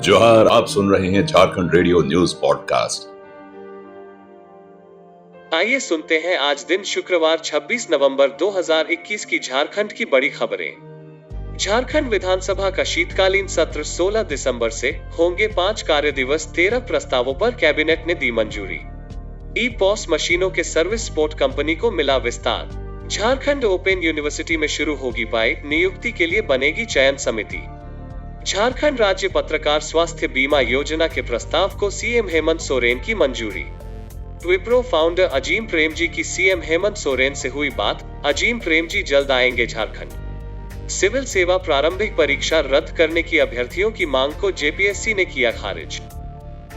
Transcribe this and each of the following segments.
जोहार, आप सुन रहे हैं झारखंड रेडियो न्यूज पॉडकास्ट। आइए सुनते हैं आज दिन शुक्रवार 26 नवंबर 2021 की झारखंड की बड़ी खबरें। झारखंड विधानसभा का शीतकालीन सत्र 16 दिसंबर से होंगे 5 कार्य दिवस। 13 प्रस्तावों पर कैबिनेट ने दी मंजूरी। ई पॉस मशीनों के सर्विस स्पोर्ट कंपनी को मिला विस्तार। झारखंड ओपन यूनिवर्सिटी में शुरू होगी पाई नियुक्ति के लिए बनेगी चयन समिति। झारखंड राज्य पत्रकार स्वास्थ्य बीमा योजना के प्रस्ताव को सीएम हेमंत सोरेन की मंजूरी। विप्रो फाउंडर अजीम प्रेमजी की सीएम हेमंत सोरेन से हुई बात। अजीम प्रेमजी जल्द आएंगे झारखंड। सिविल सेवा प्रारंभिक परीक्षा रद्द करने की अभ्यर्थियों की मांग को जेपीएससी ने किया खारिज।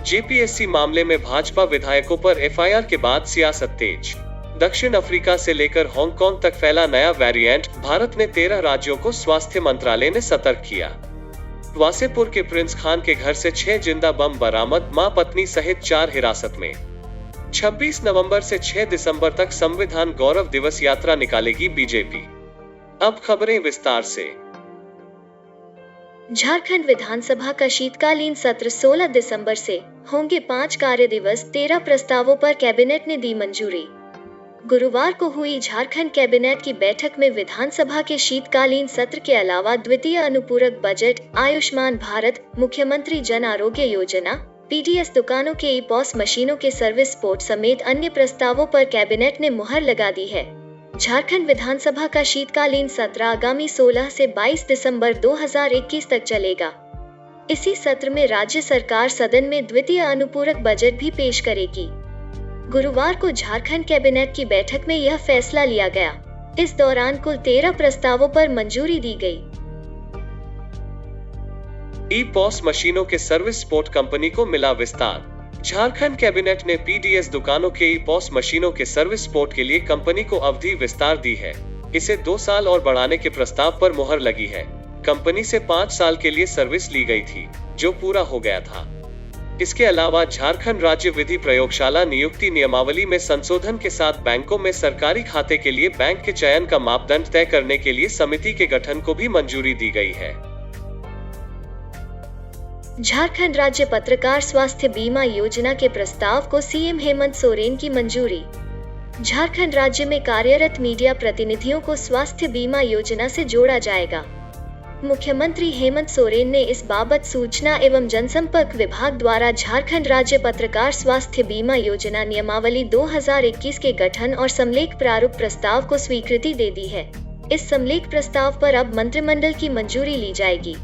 जेपीएससी मामले में भाजपा विधायकों पर एफआईआर के बाद सियासत तेज। दक्षिण अफ्रीका से लेकर हांगकांग तक फैला नया वेरिएंट। भारत ने 13 राज्यों को स्वास्थ्य मंत्रालय ने सतर्क किया। वासेपुर के प्रिंस खान के घर से 6 जिंदा बम बरामद। मां पत्नी सहित 4 हिरासत में। 26 नवंबर से 6 दिसंबर तक संविधान गौरव दिवस यात्रा निकालेगी बीजेपी। अब खबरें विस्तार से। झारखंड विधानसभा का शीतकालीन सत्र 16 दिसंबर से होंगे 5 कार्य दिवस। 13 प्रस्तावों पर कैबिनेट ने दी मंजूरी। गुरुवार को हुई झारखंड कैबिनेट की बैठक में विधानसभा के शीतकालीन सत्र के अलावा द्वितीय अनुपूरक बजट, आयुष्मान भारत, मुख्यमंत्री जन आरोग्य योजना, पीडीएस दुकानों के ई पॉस मशीनों के सर्विस स्पोर्ट समेत अन्य प्रस्तावों पर कैबिनेट ने मुहर लगा दी है। झारखंड विधानसभा का शीतकालीन सत्र आगामी 16 से 22 दिसंबर 2021 तक चलेगा। इसी सत्र में राज्य सरकार सदन में द्वितीय अनुपूरक बजट भी पेश करेगी। गुरुवार को झारखंड कैबिनेट की बैठक में यह फैसला लिया गया। इस दौरान कुल 13 प्रस्तावों पर मंजूरी दी गई। ई पॉस मशीनों के सर्विस स्पोर्ट कंपनी को मिला विस्तार। झारखंड कैबिनेट ने पीडीएस दुकानों के ई पॉस मशीनों के सर्विस स्पोर्ट के लिए कंपनी को अवधि विस्तार दी है। इसे 2 साल और बढ़ाने के प्रस्ताव पर मुहर लगी है। कंपनी से 5 साल के लिए सर्विस ली गई थी, जो पूरा हो गया था। इसके अलावा झारखंड राज्य विधि प्रयोगशाला नियुक्ति नियमावली में संशोधन के साथ बैंकों में सरकारी खाते के लिए बैंक के चयन का मापदंड तय करने के लिए समिति के गठन को भी मंजूरी दी गई है। झारखंड राज्य पत्रकार स्वास्थ्य बीमा योजना के प्रस्ताव को सीएम हेमंत सोरेन की मंजूरी। झारखंड राज्य में कार्यरत मीडिया प्रतिनिधियों को स्वास्थ्य बीमा योजना से जोड़ा जाएगा। मुख्यमंत्री हेमंत सोरेन ने इस बाबत सूचना एवं जनसंपर्क विभाग द्वारा झारखंड राज्य पत्रकार स्वास्थ्य बीमा योजना नियमावली 2021 के गठन और समलेख प्रारूप प्रस्ताव को स्वीकृति दे दी है। इस समलेख प्रस्ताव पर अब मंत्रिमंडल की मंजूरी ली जाएगी।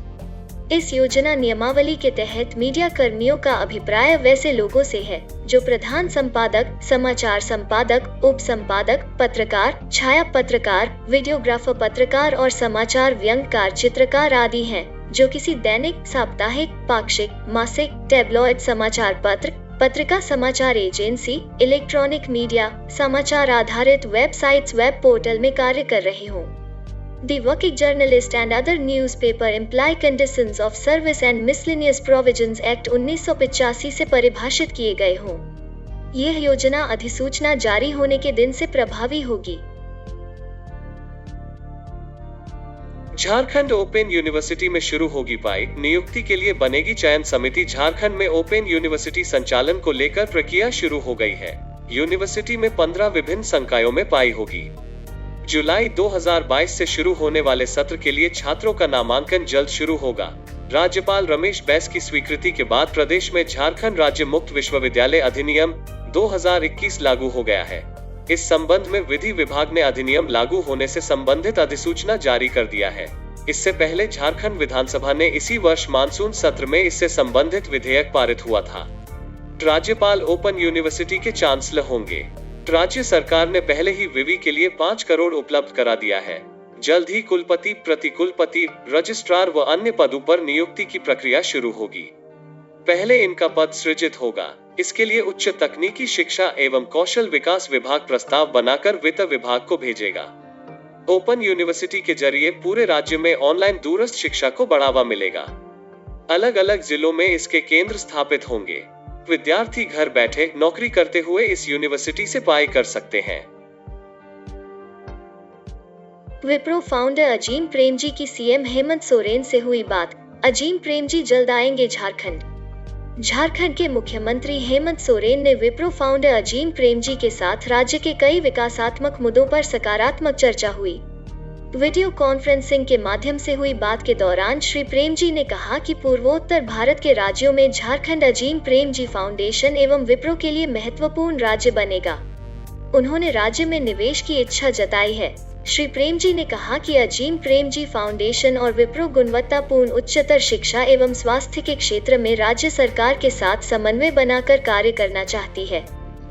इस योजना नियमावली के तहत मीडिया कर्मियों का अभिप्राय वैसे लोगों से है जो प्रधान संपादक, समाचार संपादक, उप संपादक, पत्रकार, छाया पत्रकार, वीडियोग्राफर पत्रकार और समाचार व्यंग्यकार, चित्रकार आदि हैं, जो किसी दैनिक, साप्ताहिक, पाक्षिक, मासिक, टैबलॉइड समाचार पत्र, पत्रिका, समाचार एजेंसी, इलेक्ट्रॉनिक मीडिया, समाचार आधारित वेबसाइट्स, वेब पोर्टल में कार्य कर रहे हों। The Working Journalist and Other Newspaper Imply Conditions of Service and Miscellaneous Provisions Act 1985 से परिभाषित किए गए हों। यह योजना अधिसूचना जारी होने के दिन से प्रभावी होगी। झारखंड ओपन यूनिवर्सिटी में शुरू होगी पाई नियुक्ति के लिए बनेगी चयन समिति। झारखंड में ओपन यूनिवर्सिटी संचालन को लेकर प्रक्रिया शुरू हो गई है। यूनिवर्सिटी में 15 विभिन्न संकायों में पाई होगी। जुलाई 2022 से शुरू होने वाले सत्र के लिए छात्रों का नामांकन जल्द शुरू होगा। राज्यपाल रमेश बैस की स्वीकृति के बाद प्रदेश में झारखंड राज्य मुक्त विश्वविद्यालय अधिनियम 2021 लागू हो गया है। इस संबंध में विधि विभाग ने अधिनियम लागू होने से संबंधित अधिसूचना जारी कर दिया है। इससे पहले झारखंड विधानसभा ने इसी वर्ष मानसून सत्र में इससे संबंधित विधेयक पारित हुआ था। राज्यपाल ओपन यूनिवर्सिटी के चांसलर होंगे। राज्य सरकार ने पहले ही विवि के लिए 5 करोड़ उपलब्ध करा दिया है। जल्द ही कुलपति, प्रतिकुलपति, रजिस्ट्रार व अन्य पदों पर नियुक्ति की प्रक्रिया शुरू होगी। पहले इनका पद सृजित होगा। इसके लिए उच्च तकनीकी शिक्षा एवं कौशल विकास विभाग प्रस्ताव बनाकर वित्त विभाग को भेजेगा। ओपन यूनिवर्सिटी के जरिए पूरे राज्य में ऑनलाइन दूरस्थ शिक्षा को बढ़ावा मिलेगा। अलग अलग जिलों में इसके केंद्र स्थापित होंगे। विद्यार्थी घर बैठे नौकरी करते हुए इस यूनिवर्सिटी से पढ़ाई कर सकते हैं। विप्रो फाउंडर अजीम प्रेमजी की सीएम हेमंत सोरेन से हुई बात। अजीम प्रेमजी जल्द आएंगे झारखंड। झारखंड के मुख्यमंत्री हेमंत सोरेन ने विप्रो फाउंडर अजीम प्रेमजी के साथ राज्य के कई विकासात्मक मुद्दों पर सकारात्मक चर्चा हुई। वीडियो कॉन्फ्रेंसिंग के माध्यम से हुई बात के दौरान श्री प्रेमजी ने कहा कि पूर्वोत्तर भारत के राज्यों में झारखंड अजीम प्रेमजी फाउंडेशन एवं विप्रो के लिए महत्वपूर्ण राज्य बनेगा। उन्होंने राज्य में निवेश की इच्छा जताई है। श्री प्रेमजी ने कहा कि अजीम प्रेमजी फाउंडेशन और विप्रो गुणवत्तापूर्ण उच्चतर शिक्षा एवं स्वास्थ्य के क्षेत्र में राज्य सरकार के साथ समन्वय बनाकर कार्य करना चाहती है।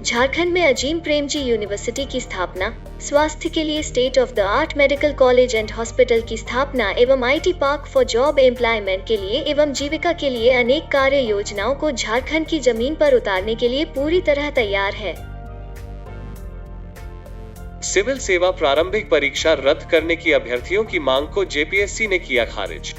झारखंड में अजीम प्रेमजी यूनिवर्सिटी की स्थापना, स्वास्थ्य के लिए state of the art medical college and hospital की स्थापना एवं IT park for job employment के लिए एवं जीविका के लिए अनेक कार्य योजनाओं को झारखंड की जमीन पर उतारने के लिए पूरी तरह तैयार है। सिविल सेवा प्रारंभिक परीक्षा रद्द करने की अभ्यर्थियों की मांग को JPSC ने किया खारिज।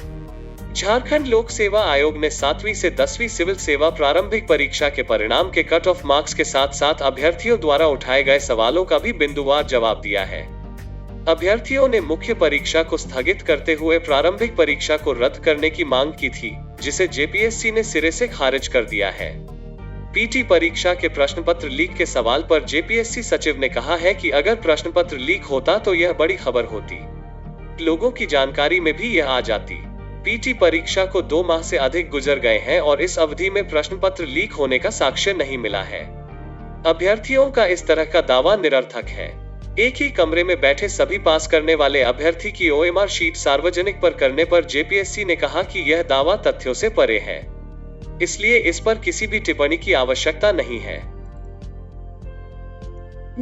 झारखंड लोक सेवा आयोग ने 7वीं से 10वीं सिविल सेवा प्रारंभिक परीक्षा के परिणाम के कट ऑफ मार्क्स के साथ साथ अभ्यर्थियों द्वारा उठाए गए सवालों का भी बिंदुवार जवाब दिया है। अभ्यर्थियों ने मुख्य परीक्षा को स्थगित करते हुए प्रारंभिक परीक्षा को रद्द करने की मांग की थी, जिसे JPSC ने सिरे से खारिज कर दिया है। PT परीक्षा के प्रश्न पत्र लीक के सवाल पर JPSC सचिव ने कहा है कि अगर प्रश्न पत्र लीक होता तो यह बड़ी खबर होती, लोगों की जानकारी में भी यह आ जाती। PT परीक्षा को 2 माह से अधिक गुजर गए हैं और इस अवधि में प्रश्न पत्र लीक होने का साक्ष्य नहीं मिला है। अभ्यर्थियों का इस तरह का दावा निरर्थक है। एक ही कमरे में बैठे सभी पास करने वाले अभ्यर्थी की OMR शीट सार्वजनिक पर करने पर JPSC ने कहा कि यह दावा तथ्यों से परे है, इसलिए इस पर किसी भी टिप्पणी की आवश्यकता नहीं है।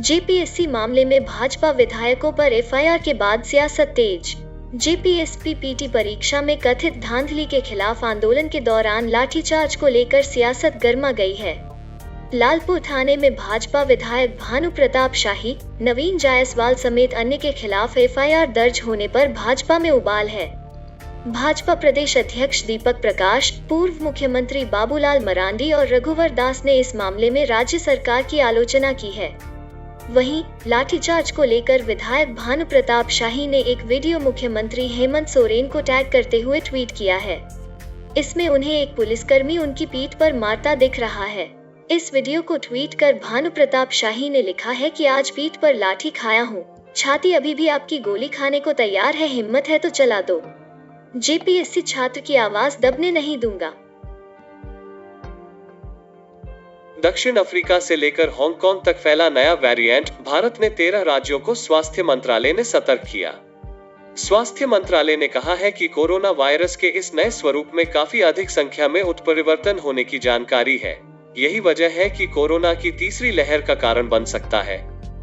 JPSC मामले में भाजपा विधायकों पर FIR के बाद सियासत तेज। JPSC PT परीक्षा में कथित धांधली के खिलाफ आंदोलन के दौरान लाठीचार्ज को लेकर सियासत गर्मा गई है। लालपुर थाने में भाजपा विधायक भानु प्रताप शाही, नवीन जायसवाल समेत अन्य के खिलाफ FIR दर्ज होने पर भाजपा में उबाल है। भाजपा प्रदेश अध्यक्ष दीपक प्रकाश, पूर्व मुख्यमंत्री बाबूलाल मरांडी और रघुवर दास ने इस मामले में राज्य सरकार की आलोचना की है। वहीं लाठीचार्ज को लेकर विधायक भानु प्रताप शाही ने एक वीडियो मुख्यमंत्री हेमंत सोरेन को टैग करते हुए ट्वीट किया है। इसमें उन्हें एक पुलिसकर्मी उनकी पीठ पर मारता दिख रहा है। इस वीडियो को ट्वीट कर भानु प्रताप शाही ने लिखा है कि आज पीठ पर लाठी खाया हूँ, छाती अभी भी आपकी गोली खाने को तैयार है, हिम्मत है तो चला दो। JPSC छात्र की आवाज दबने नहीं दूंगा। दक्षिण अफ्रीका से लेकर हांगकांग तक फैला नया वेरिएंट, भारत ने 13 राज्यों को स्वास्थ्य मंत्रालय ने सतर्क किया। स्वास्थ्य मंत्रालय ने कहा है कि कोरोना वायरस के इस नए स्वरूप में काफी अधिक संख्या में उत्परिवर्तन होने की जानकारी है। यही वजह है कि कोरोना की तीसरी लहर का कारण बन सकता है।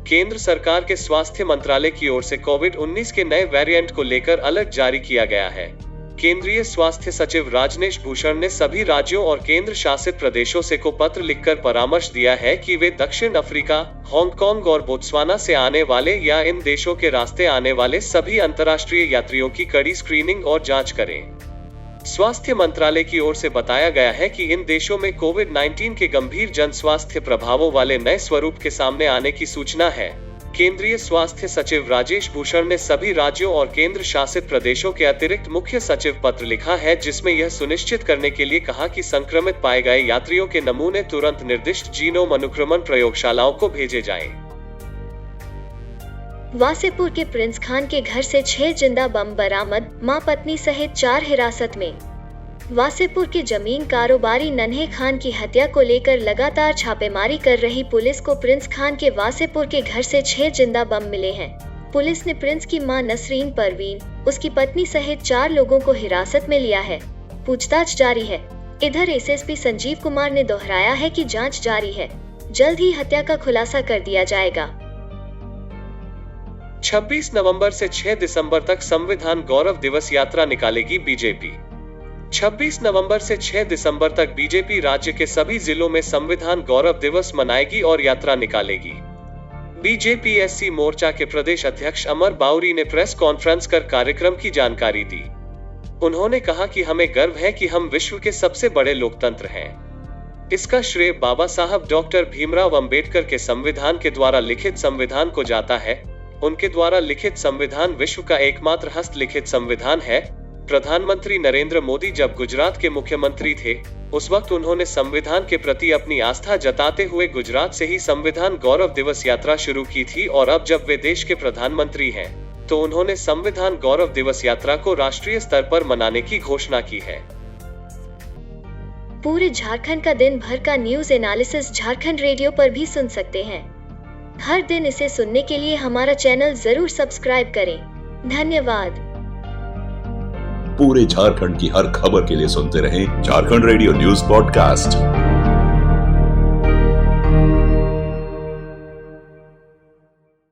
केंद्र सरकार के स्वास्थ्य मंत्रालय की ओर से कोविड-19 के नए वेरिएंट को लेकर अलर्ट जारी किया गया है। केंद्रीय स्वास्थ्य सचिव राजनेश भूषण ने सभी राज्यों और केंद्र शासित प्रदेशों से को पत्र लिखकर परामर्श दिया है कि वे दक्षिण अफ्रीका, हांगकांग और बोत्सवाना से आने वाले या इन देशों के रास्ते आने वाले सभी अंतर्राष्ट्रीय यात्रियों की कड़ी स्क्रीनिंग और जांच करें। स्वास्थ्य मंत्रालय की ओर से बताया गया है कि इन देशों में कोविड-19 के गंभीर जन स्वास्थ्य प्रभावों वाले नए स्वरूप के सामने आने की सूचना है। केंद्रीय स्वास्थ्य सचिव राजेश भूषण ने सभी राज्यों और केंद्र शासित प्रदेशों के अतिरिक्त मुख्य सचिव पत्र लिखा है, जिसमें यह सुनिश्चित करने के लिए कहा कि संक्रमित पाए गए यात्रियों के नमूने तुरंत निर्दिष्ट जीनोम अनुक्रमण प्रयोगशालाओं को भेजे जाएं। वासेपुर के प्रिंस खान के घर से 6 जिंदा बम बरामद, मां पत्नी सहित 4 हिरासत में। वासेपुर के जमीन कारोबारी नन्हे खान की हत्या को लेकर लगातार छापेमारी कर रही पुलिस को प्रिंस खान के वासेपुर के घर से 6 जिंदा बम मिले हैं। पुलिस ने प्रिंस की मां नसरीन परवीन, उसकी पत्नी सहित 4 लोगों को हिरासत में लिया है। पूछताछ जारी है। इधर SSP संजीव कुमार ने दोहराया है कि जांच जारी है, जल्द ही हत्या का खुलासा कर दिया जाएगा। 26 नवंबर से 6 दिसंबर तक संविधान गौरव दिवस यात्रा निकालेगी बीजेपी। 26 नवंबर से 6 दिसंबर तक बीजेपी राज्य के सभी जिलों में संविधान गौरव दिवस मनाएगी और यात्रा निकालेगी। बीजेपी SC मोर्चा के प्रदेश अध्यक्ष अमर बाउरी ने प्रेस कॉन्फ्रेंस कर कार्यक्रम की जानकारी दी। उन्होंने कहा कि हमें गर्व है कि हम विश्व के सबसे बड़े लोकतंत्र हैं। इसका श्रेय बाबा साहब डॉक्टर भीमराव अंबेडकर के संविधान के द्वारा लिखित संविधान को जाता है। उनके द्वारा लिखित संविधान विश्व का एकमात्र हस्तलिखित संविधान है, प्रधानमंत्री नरेंद्र मोदी जब गुजरात के मुख्यमंत्री थे, उस वक्त उन्होंने संविधान के प्रति अपनी आस्था जताते हुए गुजरात से ही संविधान गौरव दिवस यात्रा शुरू की थी और अब जब वे देश के प्रधानमंत्री हैं, तो उन्होंने संविधान गौरव दिवस यात्रा को राष्ट्रीय स्तर पर मनाने की घोषणा की है। पूरे झारखंड का दिन भर का न्यूज एनालिसिस झारखंड रेडियो पर भी सुन सकते हैं। हर दिन इसे सुनने के लिए हमारा चैनल जरूर सब्सक्राइब करें। धन्यवाद। पूरे झारखंड की हर खबर के लिए सुनते रहें झारखंड रेडियो न्यूज पॉडकास्ट।